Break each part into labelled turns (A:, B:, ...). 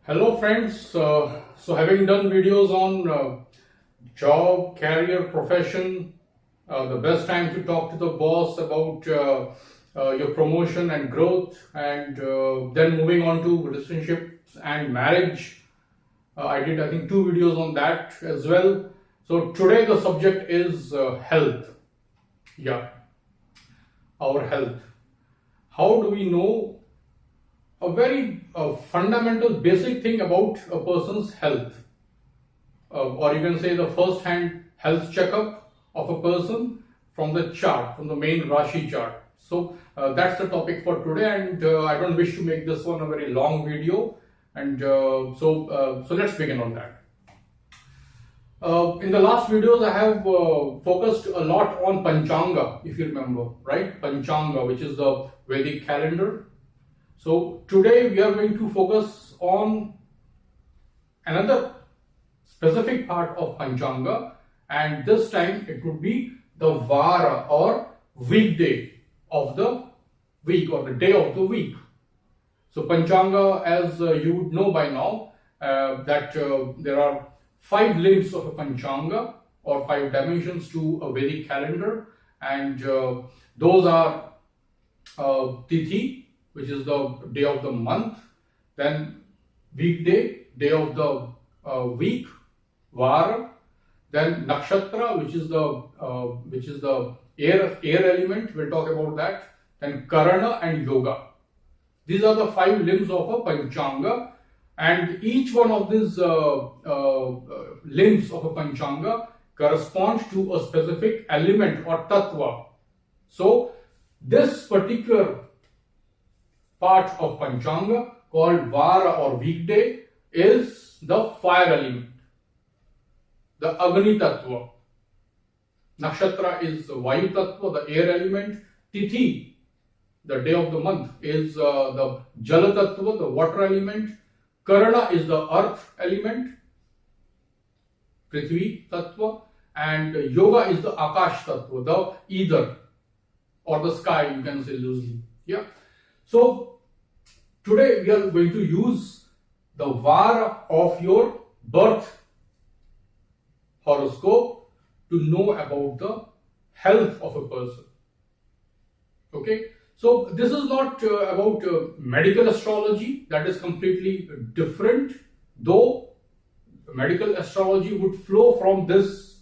A: Hello friends, so having done videos on job, career, profession, the best time to talk to the boss about your promotion and growth, and then moving on to relationships and marriage. I did, I think, two videos on that as well. So today the subject is health. Yeah, our health. How do we know a very fundamental basic thing about a person's health, or you can say the first hand health checkup of a person from the chart, from the main Rashi chart. So that's the topic for today, and I don't wish to make this one a very long video, and so let's begin on that. In the last videos, I have focused a lot on Panchanga, if you remember, right? Panchanga, which is the Vedic calendar. So today we are going to focus on another specific part of Panchanga, and this time it would be the Vara or weekday of the week or the day of the week. So Panchanga, as you would know by now, that there are 5 limbs of a Panchanga or 5 dimensions to a Vedic calendar, and those are Tithi, which is the day of the month, then weekday, day of the week, Vara, then Nakshatra, which is the air element. We'll talk about that. Then Karana and Yoga. These are the 5 limbs of a Panchanga, and each one of these limbs of a Panchanga corresponds to a specific element or tattva. So this particular part of Panchanga called Vara or weekday is the fire element, the Agni Tattva. Nakshatra is the Vayu Tattva, the air element. Tithi, the day of the month, is the Jala Tattva, the water element. Karana is the earth element, Prithvi Tattva. And Yoga is the Akash Tattva, the ether or the sky, you can say loosely. Yeah. So today we are going to use the Vara of your birth horoscope to know about the health of a person. Okay, so this is not about medical astrology. That is completely different, though medical astrology would flow from this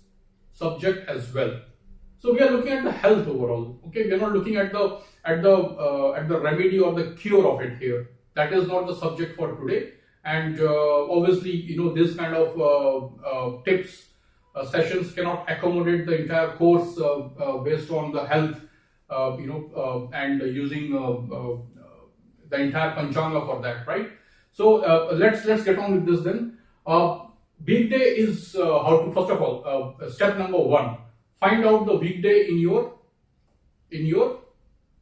A: subject as well. So we are looking at the health overall. Okay, we are not looking at the remedy or the cure of it here. That is not the subject for today. And obviously, this kind of tips sessions cannot accommodate the entire course based on the health, and using the entire Panchanga for that, right? So let's get on with this then. Weekday is how to, first of all, step number 1. Find out the weekday in your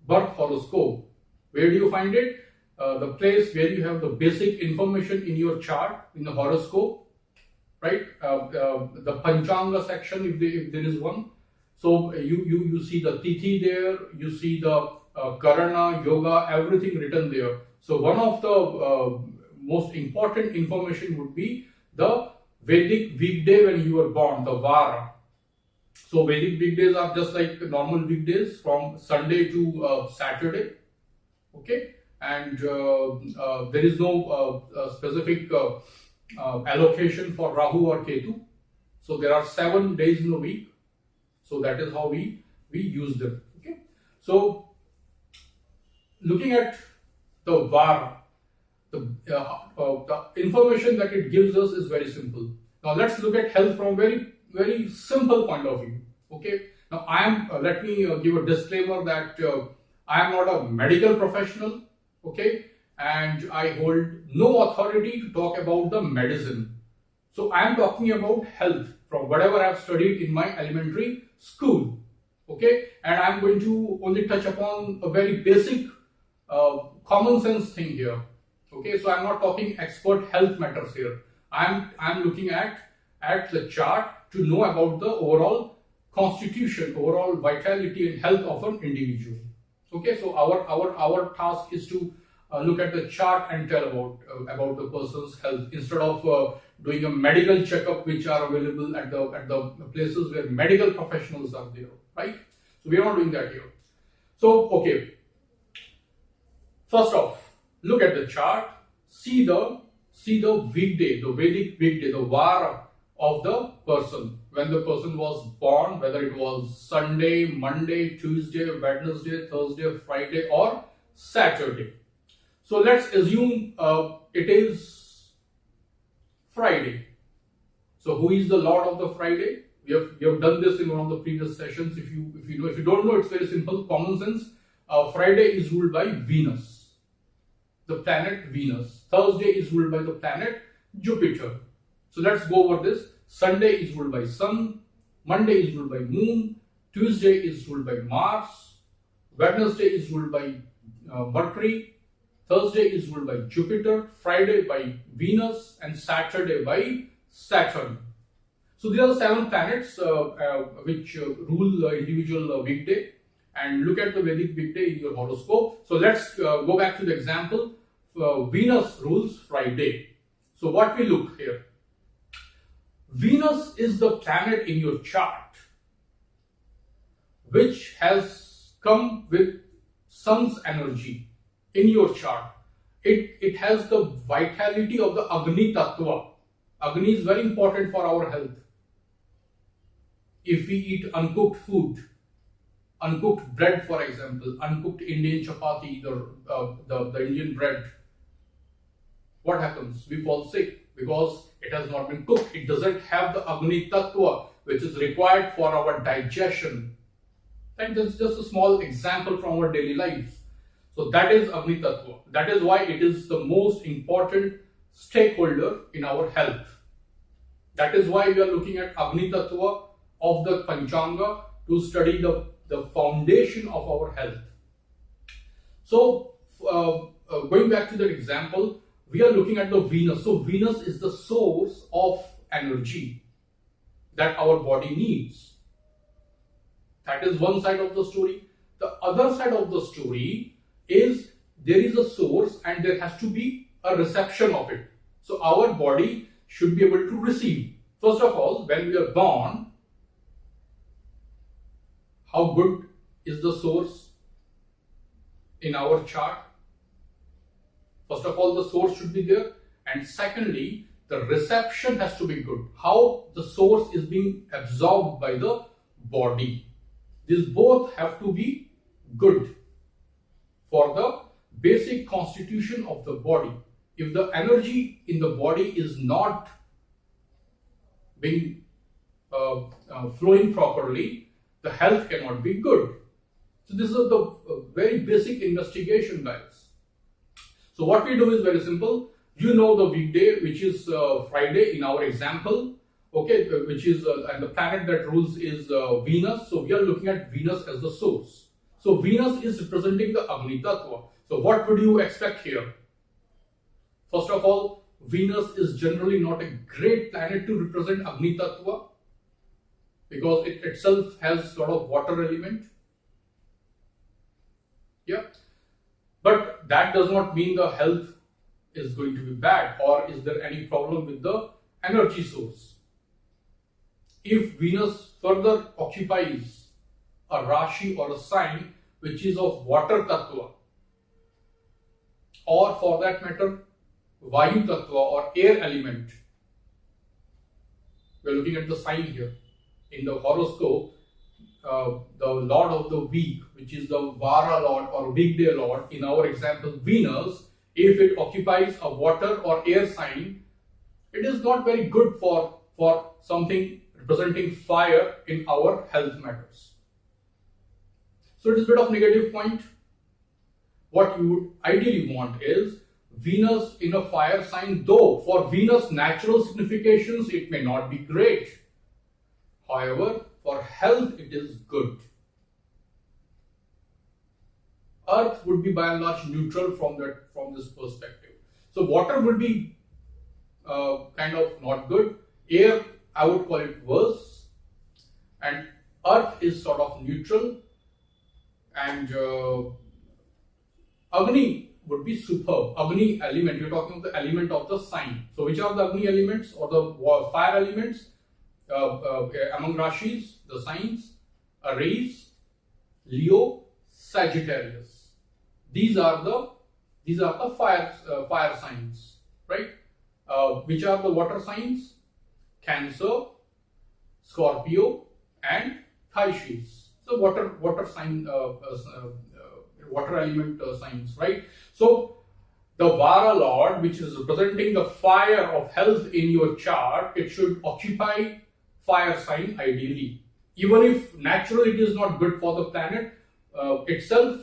A: birth horoscope. Where do you find it? The place where you have the basic information in your chart, in the horoscope, right? The Panchanga section, if there is one. So you see the Tithi there, you see the Karana, Yoga, everything written there. So one of the most important information would be the Vedic weekday when you were born, the Vara. So Vedic weekdays are just like normal weekdays from Sunday to Saturday. Okay, and there is no specific allocation for Rahu or Ketu. So there are 7 days in a week. So that is how we use them. Okay, so looking at the Vara, the information that it gives us is very simple. Now let's look at health from very simple point of view. Okay, now let me give a disclaimer that I am not a medical professional. Okay, and I hold no authority to talk about the medicine. So I am talking about health from whatever I have studied in my elementary school. Okay, and I am going to only touch upon a very basic common sense thing here. Okay, so I am not talking expert health matters here. I am looking at the chart to know about the overall constitution, overall vitality and health of an individual. Okay, so our task is to look at the chart and tell about the person's health, instead of doing a medical checkup, which are available at the places where medical professionals are there, right? So we are not doing that here. So okay, first off, look at the chart, see the weekday, the Vedic weekday, the vara of the person, when the person was born, whether it was Sunday, Monday, Tuesday, Wednesday, Thursday, Friday, or Saturday. So let's assume it is Friday. So who is the Lord of the Friday? We have done this in one of the previous sessions. If you don't know, it's very simple, common sense. Friday is ruled by Venus, the planet Venus. Thursday is ruled by the planet Jupiter. So let's go over this. Sunday is ruled by Sun, Monday is ruled by Moon, Tuesday is ruled by Mars, Wednesday is ruled by Mercury, Thursday is ruled by Jupiter, Friday by Venus, and Saturday by Saturn. So these are the 7 planets which rule the individual weekday. And look at the Vedic weekday in your horoscope. So let's go back to the example. Venus rules Friday. So what we look here, Venus is the planet in your chart which has come with Sun's energy in your chart. It has the vitality of the Agni Tattva. Agni is very important for our health. If we eat uncooked food, uncooked bread, for example, uncooked Indian chapati, the Indian bread, what happens? We fall sick because it has not been cooked. It doesn't have the Agni Tattva, which is required for our digestion. And this is just a small example from our daily lives. So that is Agni Tattva. That is why it is the most important stakeholder in our health. That is why we are looking at Agni Tattva of the Panchanga to study the foundation of our health. So going back to that example, we are looking at the Venus. So Venus is the source of energy that our body needs. That is one side of the story. The other side of the story is there is a source and there has to be a reception of it. So our body should be able to receive. First of all, when we are born, how good is the source in our chart? First of all, the source should be there. And secondly, the reception has to be good. How the source is being absorbed by the body. These both have to be good for the basic constitution of the body. If the energy in the body is not being flowing properly, the health cannot be good. So this is the very basic investigation, guys. So what we do is very simple. You know the weekday, which is Friday in our example, okay, which is and the planet that rules is Venus. So we are looking at Venus as the source. So Venus is representing the Agni Tattva. So what would you expect here? First of all, Venus is generally not a great planet to represent Agni Tattva because it itself has sort of water element. Yeah. But that does not mean the health is going to be bad or is there any problem with the energy source. If Venus further occupies a Rashi or a sign which is of water Tattva, or for that matter Vayu Tattva or air element, we are looking at the sign here. In the horoscope, the Lord of the week, which is the Vara Lord or weekday Lord, in our example Venus, if it occupies a water or air sign, it is not very good for something representing fire in our health matters. So it is a bit of negative point. What you would ideally want is Venus in a fire sign, though for Venus natural significations it may not be great. However, for health it is good. Earth would be by and large neutral from this perspective. So water would be kind of not good. Air, I would call it worse. And earth is sort of neutral. And Agni would be superb. Agni element, you're talking of the element of the sign. So which are the Agni elements or the fire elements among Rashis, the signs? Aries, Leo, Sagittarius. These are the fire signs, right? Which are the water signs? Cancer, Scorpio, and Pisces. So water sign, water element signs, right? So the Vara Lord, which is representing the fire of health in your chart, it should occupy fire sign ideally. Even if naturally it is not good for the planet itself,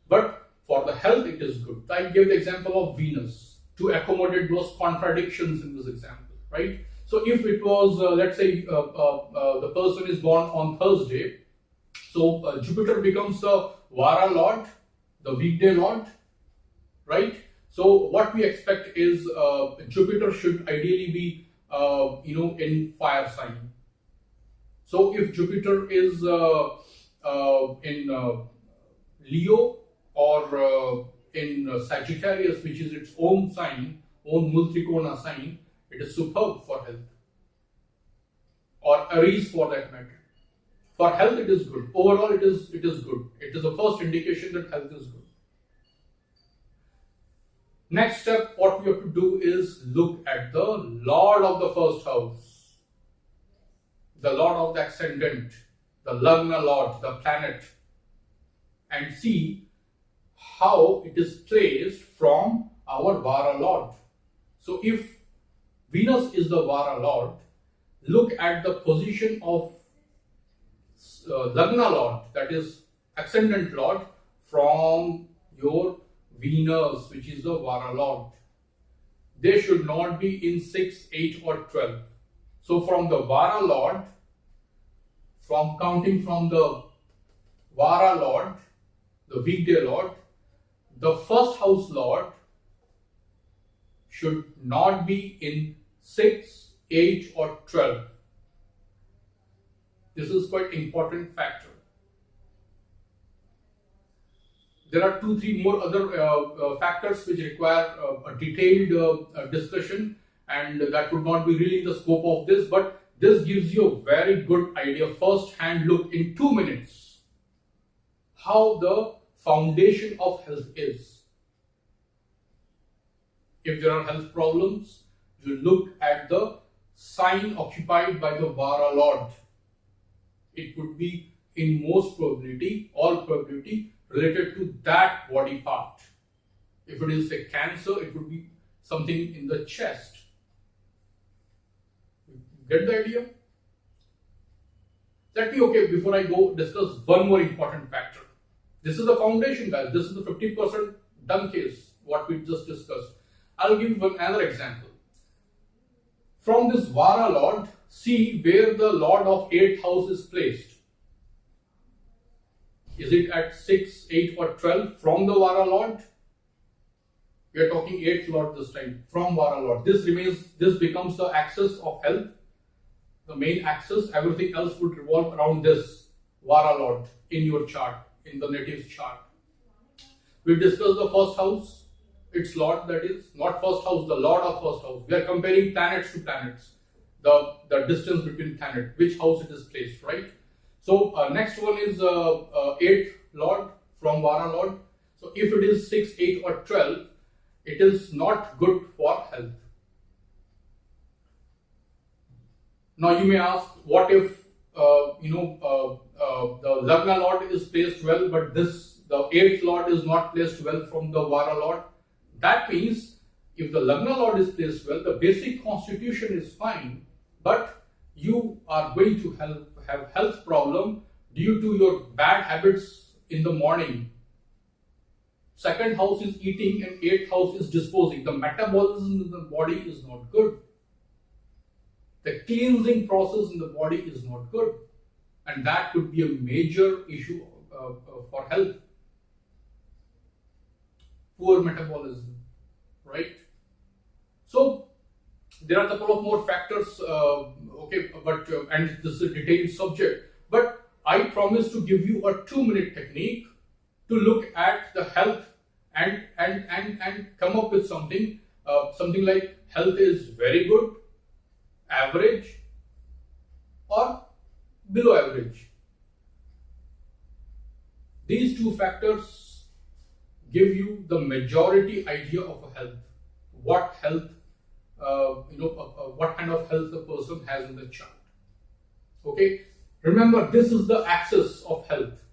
A: but for the health it is good. I gave the example of Venus to accommodate those contradictions in this example, right? So if it was, let's say, the person is born on Thursday, so Jupiter becomes the Vara Lord, the weekday Lord, right? So what we expect is Jupiter should ideally be, in fire sign. So if Jupiter is in Leo or in Sagittarius, which is its own sign, own Multrikona sign, it is superb for health. Or Aries for that matter. For health it is good. Overall it is good. It is the first indication that health is good. Next step, what we have to do is look at the Lord of the first house, the Lord of the Ascendant, the lagna Lord, the planet, and see how it is placed from our Vara Lord. So if Venus is the Vara Lord, look at the position of lagna Lord, that is Ascendant Lord, from your Venus, which is the Vara Lord. They should not be in 6, 8 or 12. So from the Vara Lord, from counting from the Vara Lord, the weekday Lord, the first house Lord should not be in 6, 8 or 12. This is quite important factor. There are 2-3 more other factors which require a detailed discussion, and that would not be really the scope of this, but this gives you a very good idea, first-hand look in 2 minutes, how the foundation of health is. If there are health problems, you look at the sign occupied by the Vara Lord. It would be in most probability, all probability, related to that body part. If it is a cancer, it would be something in the chest. Get the idea? Before I go, discuss one more important factor. This is the foundation, guys. This is the 50% done case, what we just discussed. I'll give another example. From this Vara Lord, see where the Lord of 8th house is placed. Is it at 6, 8 or 12 from the Vara Lord? We are talking 8th Lord this time, from Vara Lord. This becomes the axis of health, the main axis. Everything else would revolve around this Vara Lord in your chart, in the native chart. We discussed the first house, its Lord, that is, not first house, the Lord of first house. We are comparing planets to planets, the distance between planet, which house it is placed, right? So next one is 8th Lord from Vara Lord. So if it is 6, 8 or 12, it is not good for health. Now you may ask, what if the lagna Lord is placed well, but the 8th Lord is not placed well from the Vara Lord? That means if the lagna Lord is placed well, the basic constitution is fine, but you are going to have health problem due to your bad habits in the morning. Second house is eating and 8th house is disposing. The metabolism in the body is not good. The cleansing process in the body is not good. And that could be a major issue for health. Poor metabolism, right? So there are a couple of more factors, and this is a detailed subject. But I promise to give you a 2-minute technique to look at the health and come up with something, something like health is very good, average, or below average. These two factors give you the majority idea of a health. What health, what kind of health the person has in the chart. Okay, remember this is the axis of health.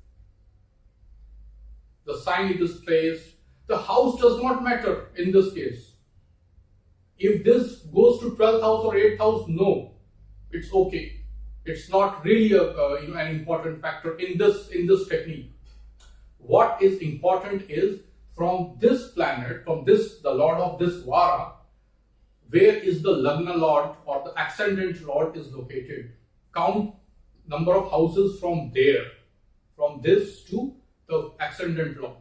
A: The sign it is placed, the house does not matter in this case. If this goes to 12th house or 8th house, no, it's okay. It's not really an important factor in this technique. What is important is from this planet, from this, the lord of this vara, where is the lagna lord or the ascendant lord is located. Count number of houses from there, from this to the ascendant lord.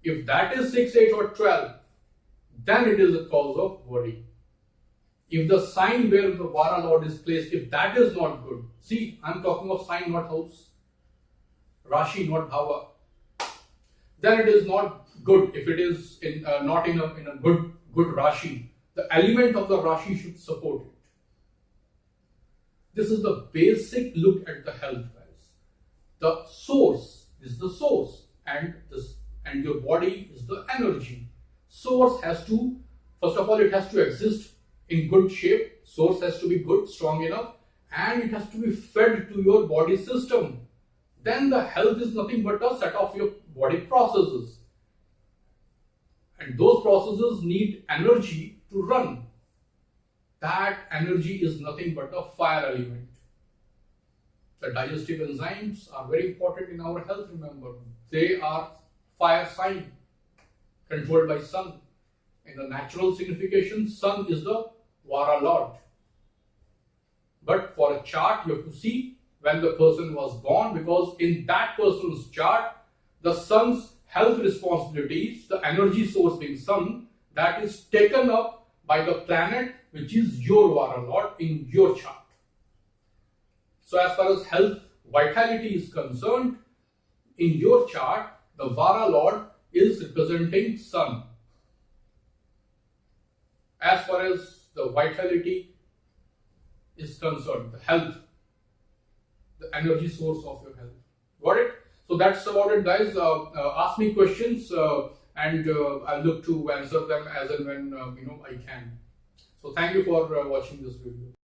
A: If that is 6, 8 or 12, then it is a cause of worry. If the sign where the vara lord is placed, if that is not good, see, I'm talking of sign, not house, Rashi, not Bhava, then it is not good. If it is not in a good Rashi, the element of the Rashi should support it. This is the basic look at the health, guys. The source is the source, and your body is the energy. Source has to, first of all, it has to exist in good shape. Source has to be good, strong enough, and it has to be fed to your body system. Then the health is nothing but a set of your body processes. And those processes need energy to run. That energy is nothing but a fire element. The digestive enzymes are very important in our health, remember. They are fire sign, controlled by sun. In the natural signification, sun is the vara lord. But for a chart, you have to see when the person was born, because in that person's chart, the sun's health responsibilities, the energy source being sun, that is taken up by the planet which is your vara lord in your chart. So as far as health, vitality is concerned, in your chart, the vara lord is representing sun. As far as the vitality is concerned, the health, the energy source of your health. Got it? So that's about it, guys. Ask me questions and I'll look to answer them as and when I can. So thank you for watching this video.